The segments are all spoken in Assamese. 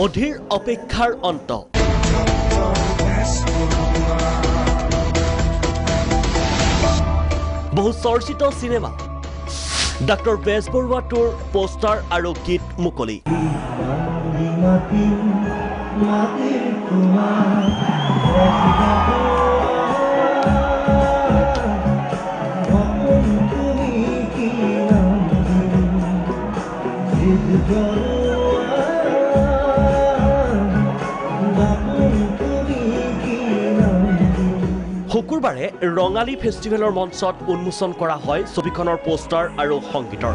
অধীৰ অপেক্ষাৰ অন্ত বহু চৰ্চিত সিনেমা ডক্টৰ বেজবৰুৱা টুৰ পোষ্টাৰ আৰু গীত মুকলি শুকুৰবাৰে ৰঙালী ফেষ্টিভেলৰ মঞ্চত উন্মোচন কৰা হয় ছবিখনৰ পোষ্টাৰ আৰু সংগীতৰ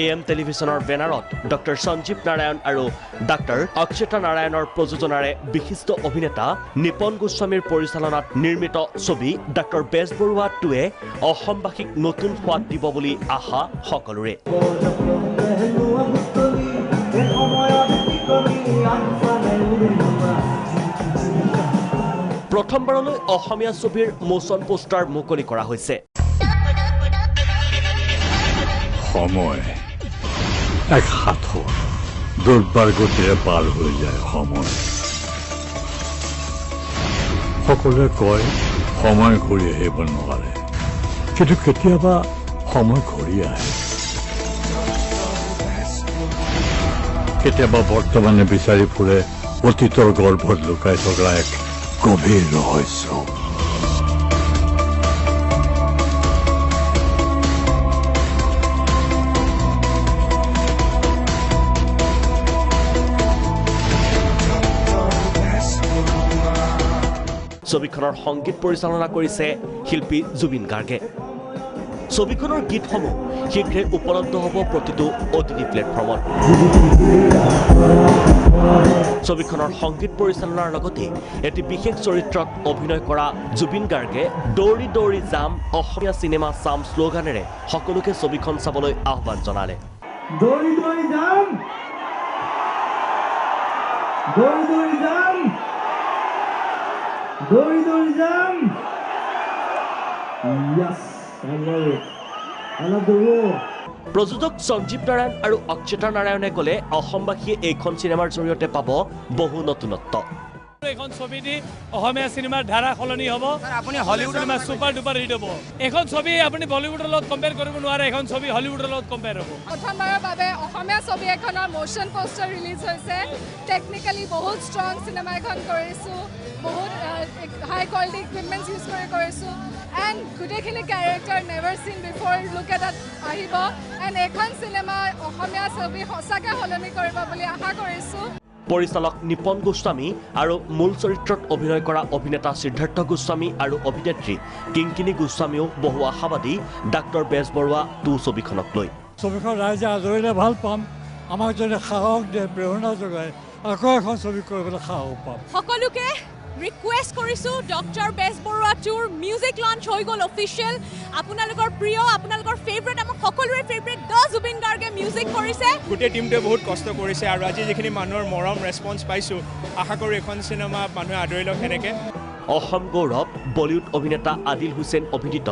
AM টেলিভিছনৰ বেনাৰত ডক্টৰ সঞ্জীৱ নাৰায়ণ আৰু ডক্টৰ অক্ষতা নাৰায়ণৰ প্ৰযোজনাৰে বিশিষ্ট অভিনেতা নিপন গোস্বামীৰ পৰিচালনাত নিৰ্মিত ছবি ডক্টৰ বেজবৰুৱা 2-এ অসমবাসীক নতুন সোৱাদ দিব বুলি আশা সকলোৰে প্ৰথমবাৰলৈ অসমীয়া ছবিৰ মোচন পোষ্টাৰ মুকলি কৰা হৈছে সময় এক হাতৰ দুৰ্বাৰ গতিৰে পাৰ হৈ যায় সময় সকলোৱে কয় সময় ঘূৰি আহিব নোৱাৰে কিন্তু কেতিয়াবা সময় ঘূৰি আহে কেতিয়াবা বৰ্তমানে বিচাৰি ফুৰে অতীতৰ গৰ্ভত লুকাই থকা এক গভীৰ ৰহস্য ছবিখনৰ সংগীত পৰিচালনা কৰিছে শিল্পী জুবিন গাৰ্গে ছবিখনৰ গীতসমূহ শীঘ্ৰে উপলব্ধ হ'ব প্ৰতিটো OTT প্লেটফৰ্মত ছবিখনৰ সংগীত পৰিচালনাৰ লগতে এটি বিশেষ চৰিত্ৰত অভিনয় কৰা জুবিন গাৰ্গে দৌৰি দৌৰি যাম অসমীয়া চিনেমা চাম শ্লোগানেৰে সকলোকে ছবিখন চাবলৈ আহ্বান জনালে দৌৰি দৌৰি যাম দৌৰি দৌৰি যাম দৌৰি দৌৰি যাম Yes, I love it. I love the war. প্ৰযোজক সঞ্জীৱ নাৰায়ণ আৰু অক্ষতা নাৰায়ণে ক'লে অসমবাসীয়ে এইখন চিনেমাৰ জৰিয়তে পাব বহু নতুনত্ব এখন ছবি দি অসমীয়া চিনেমাৰ ধাৰা সলনি হ'ব আপুনি Hollywood cinema super duper hit হ'ব এখন ছবি আপুনি বলিউডৰ লগত কম্পেয়াৰ কৰিব নোৱাৰে এখন ছবি হলিউডৰ লগত কম্পেয়াৰ হ'ব প্ৰথমবাৰৰ বাবে অসমীয়া ছবি এখনৰ মোশন পোষ্টাৰ ৰিলিজ হৈছে টেকনিক্যালি বহুত ষ্ট্ৰং চিনেমা এখন কৰিছো বহুত হাই কোৱালিটি ইকুইপমেন্টছ ইউজ কৰিছো এণ্ড গোটেইখিনি কেৰেক্টাৰ নেভাৰ চিন বিফৰ লুক এট দ্যাট আহিব এণ্ড এখন চিনেমা অসমীয়া ছবি সঁচাকৈ সলনি কৰিব বুলি আশা কৰিছোঁ পৰিচালক নিপন গোস্বামী আৰু মূল চৰিত্ৰত অভিনয় কৰা অভিনেতা সিদ্ধাৰ্থ গোস্বামী আৰু অভিনেত্ৰী কিংকিনী গোস্বামীও বহু আশাবাদী ডক্টৰ বেজবৰুৱা 2 ছবিখনক লৈ ছবিখন ৰাইজে আদৰিলে ভাল পাম আমাক যদি সাহস দিয়ে প্ৰেৰণা যোগায় আকৌ এখন ছবি কৰিবলৈ সাহস পাম সকলোকে ৰিকুৱেষ্ট কৰিছোঁ ডক্টৰ বেজবৰুৱা 2ৰ মিউজিক লঞ্চ হৈ গ'ল অফিচিয়েল আপোনালোকৰ প্ৰিয় আপোনালোকৰ ফেভৰেট আমাৰ সকলোৰে ফেভৰেট জুবিন গাৰ্গে মিউজিক কৰিছে গোটেই টিমটোৱে বহুত কষ্ট কৰিছে আৰু আজি যিখিনি মানুহৰ মৰম ৰেছপন্স পাইছোঁ আশা কৰোঁ এখন চিনেমা মানুহে আদৰি লওক সেনেকৈ অসম গৌৰৱ বলিউড অভিনেতা আদিল হুছেইন অভিনীত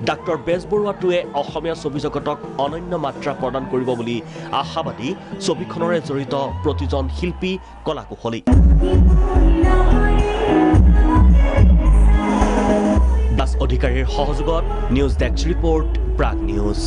ডক্টৰ বেজবৰুৱা 2-এ অসমীয়া ছবি জগতক অনন্য মাত্ৰা প্ৰদান কৰিব বুলি আশাবাদী ছবিখনৰে জড়িত প্ৰতিজন শিল্পী কলা কুশলী দাস অধিকাৰীৰ সহযোগত news desk report Prag news